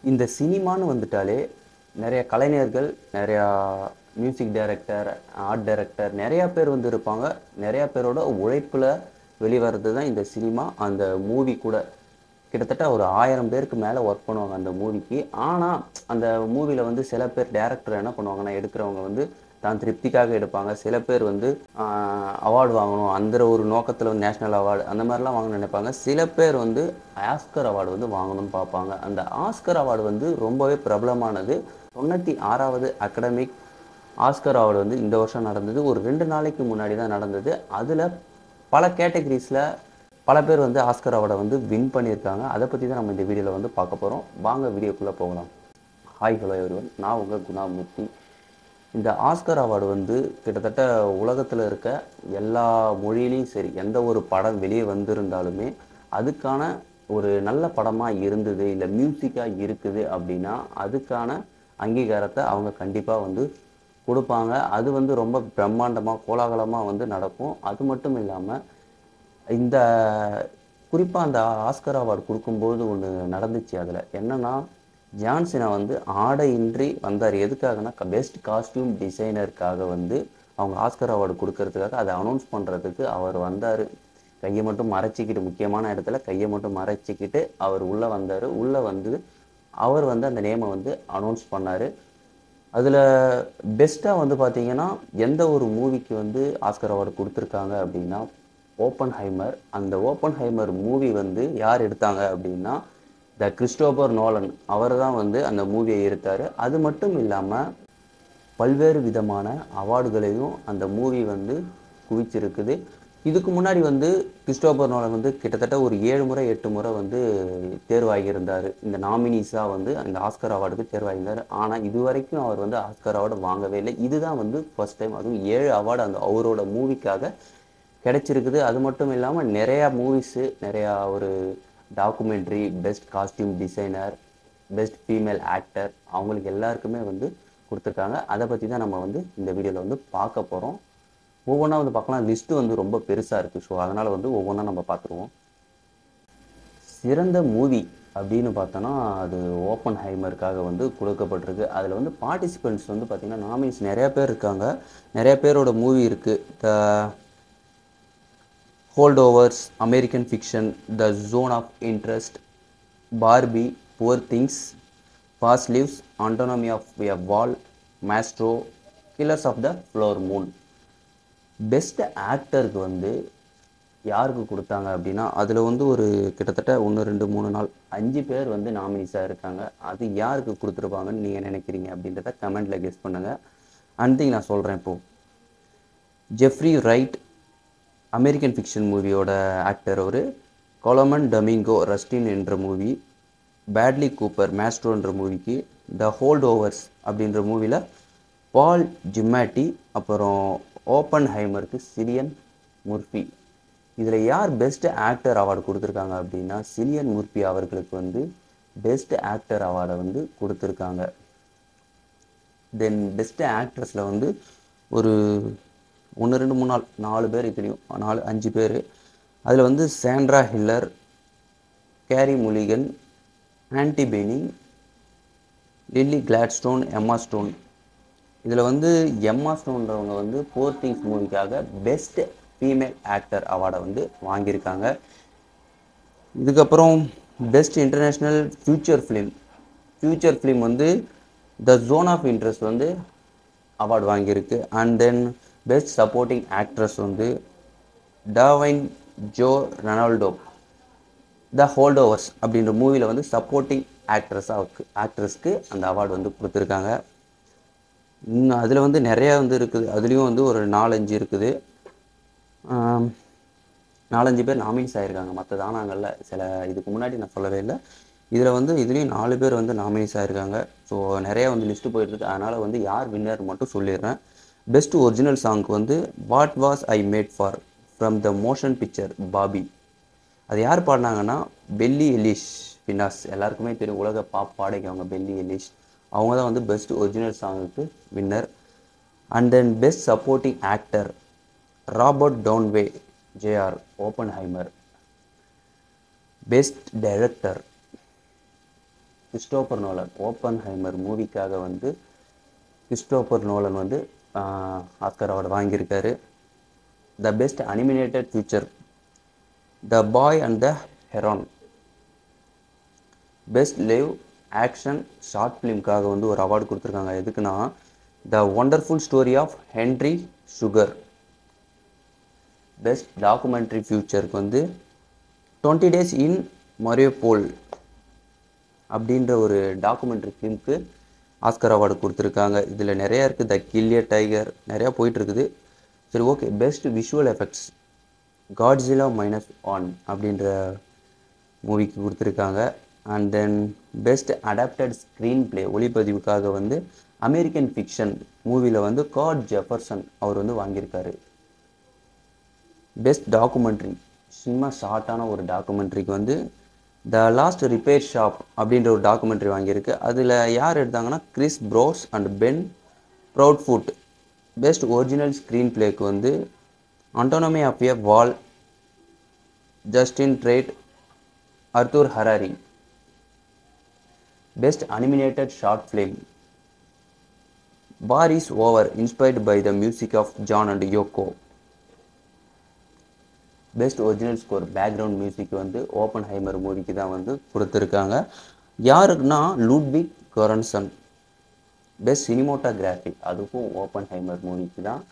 இந்த சினிமான்னு வந்துட்டாலே நிறைய கலைஞர்கள், நிறையா மியூசிக் டைரக்டர், ஆர்ட் டைரக்டர் நிறையா பேர் வந்து இருப்பாங்க. நிறையா பேரோட உழைப்பில் வெளிவர்றது தான் இந்த சினிமா. அந்த மூவி கூட கிட்டத்தட்ட ஒரு 1000 பேருக்கு மேலே ஒர்க் பண்ணுவாங்க அந்த மூவிக்கு. ஆனால் அந்த மூவியில் வந்து சில பேர் டேரக்டர் என்ன பண்ணுவாங்கன்னா, எடுக்கிறவங்க வந்து தான் திருப்திக்காக எடுப்பாங்க. சில பேர் வந்து அவார்டு வாங்கணும் அந்த ஒரு நோக்கத்தில் வந்து நேஷ்னல் அவார்டு அந்த மாதிரிலாம் வாங்கணும்னு நினைப்பாங்க. சில பேர் வந்து ஆஸ்கர் அவார்டு வந்து வாங்கணும்னு பார்ப்பாங்க. அந்த ஆஸ்கர் அவார்டு வந்து ரொம்பவே பிரபலமானது. 96வது அகாடமிக் ஆஸ்கர் அவார்டு வந்து இந்த வருஷம் நடந்தது. ஒரு 2 நாளைக்கு முன்னாடி தான் நடந்தது. அதில் பல கேட்டகரிஸில் பல பேர் வந்து ஆஸ்கர் அவார்டை வந்து வின் பண்ணியிருக்காங்க. அதை பற்றி தான் நம்ம இந்த வீடியோவில் வந்து பார்க்க போகிறோம். வாங்க வீடியோக்குள்ளே போகலாம். ஹாய் ஹலோ எவ்ரிவன், நான் உங்கள் குணாமூர்த்தி. இந்த ஆஸ்கர் அவார்டு வந்து கிட்டத்தட்ட உலகத்தில் இருக்க எல்லா மொழியிலையும் சரி, எந்த ஒரு படம் வெளியே வந்திருந்தாலுமே அதுக்கான ஒரு நல்ல படமாக இருந்தது, இல்லை மியூசிக்காக இருக்குது அப்படின்னா அதுக்கான அங்கீகாரத்தை அவங்க கண்டிப்பாக வந்து கொடுப்பாங்க. அது வந்து ரொம்ப பிரம்மாண்டமாக கோலாகலமாக வந்து நடக்கும். அது மட்டும் இல்லாமல் இந்த குறிப்பாக அந்த ஆஸ்கர் அவார்டு கொடுக்கும்போது ஒன்று நடந்துச்சு. அதில் என்னென்னா, ஜான்சினா வந்து ஆடையின்றி வந்தார். எதுக்காகனா பெஸ்ட் காஸ்டியூம் டிசைனருக்காக வந்து அவங்க ஆஸ்கர் அவார்டு கொடுக்கறதுக்காக அதை அனௌன்ஸ் பண்ணுறதுக்கு அவர் வந்தார். கையை மட்டும் மறைச்சிக்கிட்டு, முக்கியமான இடத்துல கையை மட்டும் மறைச்சிக்கிட்டு அவர் உள்ளே வந்தார். உள்ளே வந்து அவர் வந்து அந்த நேமை வந்து அனௌன்ஸ் பண்ணார். அதில் பெஸ்ட்டாக வந்து பார்த்திங்கன்னா எந்த ஒரு மூவிக்கு வந்து ஆஸ்கர் அவார்டு கொடுத்துருக்காங்க அப்படின்னா ஓப்பன்ஹைமர். அந்த ஓப்பன்ஹைமர் மூவி வந்து யார் எடுத்தாங்க அப்படின்னா கிறிஸ்டோபர் நோலன். அவர் தான் வந்து அந்த மூவியை எடுத்தார். அது மட்டும் இல்லாமல் பல்வேறு விதமான அவார்டுகளையும் அந்த மூவி வந்து குவிச்சிருக்குது. இதுக்கு முன்னாடி வந்து கிறிஸ்டோபர் நோலன் வந்து கிட்டத்தட்ட ஒரு 7 முறை 8 முறை வந்து தேர்வாகியிருந்தார். இந்த நாமினிஸாக வந்து அந்த ஆஸ்கர் அவார்டுக்கு தேர்வாகியிருந்தார். ஆனால் இது வரைக்கும் அவர் வந்து ஆஸ்கர் அவார்டு வாங்கவே இல்லை. இதுதான் வந்து ஃபர்ஸ்ட் டைம். அதுவும் 7 அவார்டு அந்த அவரோட மூவிக்காக கிடைச்சிருக்குது. அது மட்டும் இல்லாமல் நிறையா மூவிஸு, நிறையா ஒரு documentary, best costume designer, best female actor, அவங்களுக்கு எல்லாருக்குமே வந்து கொடுத்துருக்காங்க. அதை பற்றி தான் நம்ம வந்து இந்த வீடியோவில் வந்து பார்க்க போகிறோம். ஒவ்வொன்றா வந்து பார்க்கலாம். லிஸ்ட்டு வந்து ரொம்ப பெருசாக இருக்குது. ஸோ அதனால் வந்து ஒவ்வொன்றா நம்ம பார்த்துருவோம். சிறந்த மூவி அப்படின்னு பார்த்தோன்னா அது ஓப்பன்ஹைமருக்காக வந்து கொடுக்கப்பட்டிருக்கு. அதில் வந்து பார்ட்டிசிபெண்ட்ஸ் வந்து பார்த்திங்கன்னா நாமினிஸ் நிறையா பேர் இருக்காங்க. நிறையா பேரோட மூவி இருக்குது. The Holdovers, American Fiction, the Zone of Interest, Barbie, Poor Things, Past Lives, Anatomy of a Fall, Maestro, Killers of the Flower Moon. Best ஆக்டருக்கு வந்து யாருக்கு கொடுத்தாங்க அப்படின்னா அதில் வந்து ஒரு கிட்டத்தட்ட 1 2 3 4 5 பேர் வந்து நாமினிஸாக இருக்காங்க. அது யாருக்கு கொடுத்துருப்பாங்கன்னு நீங்கள் நினைக்கிறீங்க அப்படின்றத கமெண்டில் கெஸ் பண்ணுங்கள். அன்றைக்கு நான் சொல்கிறேன். இப்போது ஜெஃப்ரி ரைட் அமெரிக்கன் ஃபிக்ஷன் மூவியோட ஆக்டர். அவர் கொலமன் டொமிங்கோ ரஸ்டின் என்ற மூவி, பேட்லி கூப்பர் மேஸ்ட்ரோ என்ற மூவிக்கு, த ஹோல்ட் ஓவர்ஸ் அப்படின்ற மூவியில் பால் ஜிம்மாட்டி, அப்புறம் ஓப்பன்ஹைமருக்கு சிலியன் முர்ஃபி. இதில் யார் பெஸ்ட் ஆக்டர் அவார்டு கொடுத்துருக்காங்க அப்படின்னா சிலியன் முர்ஃபி அவர்களுக்கு வந்து பெஸ்ட் ஆக்டர் அவார்டை வந்து கொடுத்துருக்காங்க. தென் பெஸ்ட் ஆக்ட்ரஸில் வந்து ஒரு 1 2 3 4 பேர், இதுலேயும் 4 5 பேர். அதில் வந்து Sandra Hüller, Carey Mulligan, Annette Bening, Lily Gladstone, Emma Stone. இதில் வந்து எம்மா ஸ்டோன்றவங்க வந்து புவர் திங்ஸ் மூவிக்காக பெஸ்ட் ஃபீமேல் ஆக்டர் அவார்டை வந்து வாங்கியிருக்காங்க. இதுக்கப்புறம் பெஸ்ட் இன்டர்நேஷ்னல் ஃபியூச்சர் ஃபிலிம் வந்து த ஜோன் ஆஃப் இன்ட்ரெஸ்ட் வந்து அவார்டு வாங்கியிருக்கு. And then best supporting actress வந்து டாவைன் ஜோ ரெனால்டோ, த ஹோல்டோவர்ஸ் அப்படின்ற மூவியில் வந்து சப்போர்ட்டிங் ஆக்ட்ரஸ்க்கு அந்த அவார்டு வந்து கொடுத்துருக்காங்க. இன்னும் அதில் வந்து நிறையா வந்து இருக்குது. அதுலேயும் வந்து ஒரு 4-5 இருக்குது. 4-5 பேர் நாமினிஸ் ஆகிருக்காங்க. மற்ற தானாங்களில் சில இதுக்கு முன்னாடி நான் சொல்லவே இல்லை. இதில் வந்து இதுலேயும் 4 பேர் வந்து நாமினிஸ் ஆகிருக்காங்க. ஸோ நிறையா வந்து லிஸ்ட்டு போயிட்டுருக்கு. அதனால் வந்து யார் வின்னர் மட்டும் சொல்லிடுறேன். பெஸ்ட் ஒரிஜினல் சாங்க்கு வந்து what was I made for from the motion picture Bobby. அது யார் பாடினாங்கன்னா பெல்லி எலிஷ் ஃபினாஸ். எல்லாருக்குமே தெரியும், உலக பாப் பாடகி அவங்க பெல்லி எலிஷ். அவங்க தான் வந்து பெஸ்ட் ஒரிஜினல் சாங்குக்கு winner. And then best supporting actor Robert Downey JR Oppenheimer. Best director Christopher Nolan Oppenheimer மூவிக்காக வந்து கிறிஸ்டோபர் நோலன் வந்து ஆஸ்கர் அவார்டு வாங்கியிருக்காரு. The best animated feature the Boy and the Heron. Best live action short ஃபிலிம்காக வந்து ஒரு award கொடுத்துருக்காங்க. எதுக்குன்னா the Wonderful Story of Henry Sugar. Best documentary ஃபியூச்சருக்கு வந்து 20 டேஸ் இன் மரியோபோல் அப்படின்ற ஒரு டாக்குமெண்ட்ரி ஃபிலிம்க்கு ஆஸ்கர் அவார்டு கொடுத்துருக்காங்க. இதில் நிறையா இருக்குது. த கில்லியர் டைகர் நிறையா போயிட்டுருக்குது. சரி, okay. Best visual effects Godzilla -1 அப்படின்ற மூவிக்கு கொடுத்துருக்காங்க. And then best adapted screenplay ஒளிப்பதிவுக்காக வந்து அமெரிக்கன் ஃபிக்ஷன் மூவியில் வந்து காட் ஜெஃபர்சன் அவர் வந்து வாங்கியிருக்காரு. பெஸ்ட் டாக்குமெண்ட்ரி சும்மா ஷார்ட்டான ஒரு டாக்குமெண்ட்ரிக்கு வந்து த லாஸ்ட் ரிப்பேர் ஷாப் அப்படின்ற ஒரு டாக்குமெண்ட்ரி வாங்கியிருக்கு. அதில் யார் எடுத்தாங்கன்னா Kris Bowers and Ben Proudfoot. Best original screen பிளேக்கு வந்து Anatomy of a Fall Justine Triet Arthur Harari. Best animated short film War Is Over inspired by the music of John and Yoko. Best original score background music வந்து Oppenheimer மூவிக்கு தான் வந்து கொடுத்துருக்காங்க. யாருக்குன்னா Ludwig Göransson. Best cinematography அதுக்கும் Oppenheimer மூவிக்கு தான்.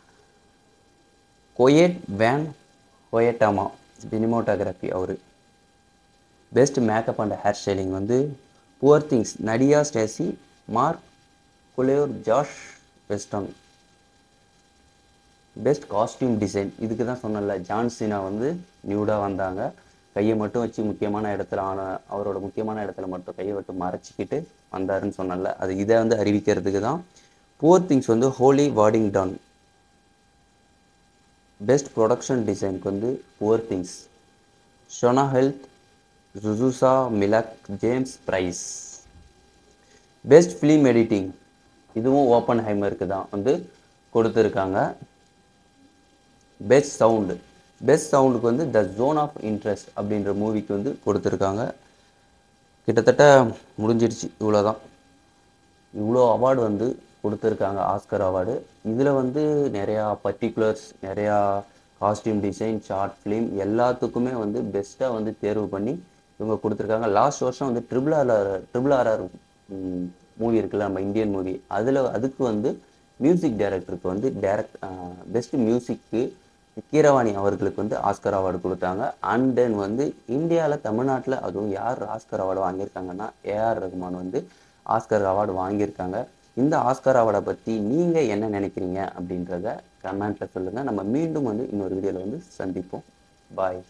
Hoyte van Hoytema cinematography அவர். Best makeup and hair styling வந்து Poor things நடியா Stacey Mark Coulier Josh Weston. Best costume design இதுக்கு தான் சொன்னல, ஜான் சீனா வந்து நியூடாக வந்தாங்க. கையை மட்டும் வச்சு முக்கியமான இடத்துல அவரோட முக்கியமான இடத்துல மட்டும் கையை விட்டு மறைச்சிக்கிட்டு வந்தாருன்னு சொன்னல, அது இதை வந்து அறிவிக்கிறதுக்கு தான். புவர் திங்ஸ் வந்து ஹோலி வாடிங்டன். பெஸ்ட் ப்ரொடக்ஷன் டிசைனுக்கு வந்து Poor Things Shona Heath Zsuzsa Mihalek James Price. Best film editing இதுவும் ஓப்பன்ஹைமருக்கு தான் வந்து கொடுத்துருக்காங்க. பெஸ்ட் சவுண்டுக்கு வந்து த ஜோன் ஆஃப் இன்ட்ரெஸ்ட் அப்படின்ற மூவிக்கு வந்து கொடுத்துருக்காங்க. கிட்டத்தட்ட முடிஞ்சிடுச்சு. இவ்வளோதான். இவ்வளோ அவார்டு வந்து கொடுத்துருக்காங்க ஆஸ்கர் அவார்டு. இதில் வந்து நிறையா பர்டிகுலர்ஸ், நிறையா காஸ்டியூம் டிசைன், ஷார்ட் ஃபிலிம் எல்லாத்துக்குமே வந்து பெஸ்ட்டாக வந்து தேர்வு பண்ணி இவங்க கொடுத்துருக்காங்க. லாஸ்ட் வருஷம் வந்து ட்ரிபிள் ஆர்ஆர் மூவி இருக்குல்ல, நம்ம இந்தியன் மூவி, அதுக்கு வந்து மியூசிக் டைரக்டருக்கு வந்து பெஸ்ட் மியூசிக்கு கீரவாணி அவர்களுக்கு வந்து ஆஸ்கர் அவார்டு கொடுத்தாங்க. அண்ட் தென் வந்து இந்தியாவில் தமிழ்நாட்டில் அதுவும் யார் ஆஸ்கர் அவார்டு வாங்கியிருக்காங்கன்னா ஏஆர் ரகுமான் வந்து ஆஸ்கர் அவார்டு வாங்கியிருக்காங்க. இந்த ஆஸ்கர் அவார்டை பற்றி நீங்கள் என்ன நினைக்கிறீங்க அப்படின்றத கமெண்ட்டில் சொல்லுங்கள். நம்ம மீண்டும் வந்து இன்னொரு வீடியோவில் வந்து சந்திப்போம். பாய்.